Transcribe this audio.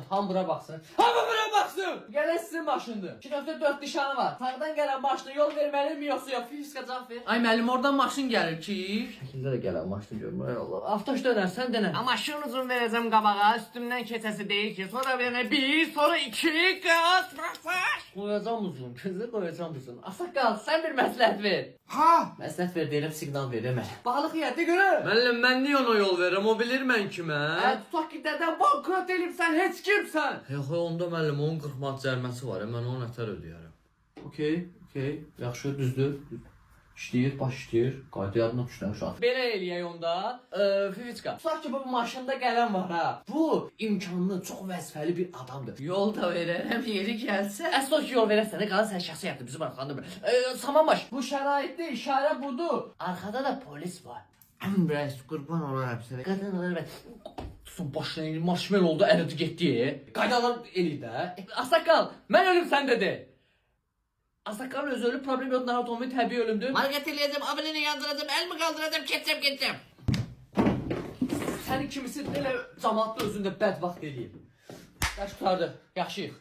Hamı bura baxsın. Hamı bura baxsın! Gələn sizin maşındır. 2.4 nişanı var. Sağdan gələn maşına yol verməli mi yoxsa yox? Fiziska cavab ver. Ay müəllim, oradan maşın gəlir ki. Şəkildə də gələn maşını görmür. Ay Allah. Avtoş dönərsən denə. Amma maşın uzun verəcəm qabağa, üstümdən keçəsi deyil ki. Sonra verə 1, sonra 2, qaz, basış. Qoyacam uzun, kızı qoyacam uzun. Asaqqal, sən bir məsləhət ver. Ha? Məsləhət ver deyirəm, siqnal ver demə. Balıq yeddi görə. Müəllim, mən niyə ona yol verirəm? O bilir mən kimə? Tutaq ki dədən bankrot elib, sən heç kimsən. Yox, onda müəllim, onun 40 manat cəriməsi var. Mən onu nətər ödəyərəm? Okey. Yaxşı, düzdür. İşləyir, baş işləyir. Qayda yadına düşdüm uşaq. Belə eləyək onda. Fifiçka. Tutaq ki bu maşında gələn var ha. Bu imkanlı, çox vəzifəli bir adamdır. Yol da verərəm, yeri gəlsə. Əsl o ki yol verərsən, qalan sən şəxsi həyatda bizim arxanda. Samanbaş. Bu şəraitdə işarə budur. Arkada da polis var. Biraz qurban olaram sənə. Qadınlar və tutun başına eləyir, marşmel oldu, əridi getdi. Qaydalar eləyir də. Asaqqal, mən ölüm sən dedi. Asaqqalın özü ölüb, problem yox, narahat təbii ölümdür. Marqet eləyəcəm, abilini yandıracam, əlmi qaldıracam, keçəcəm. Sənin kimisi elə cəmaatda özündə bədvaxt eləyib. Dərs qutardı, yaxşıyıq.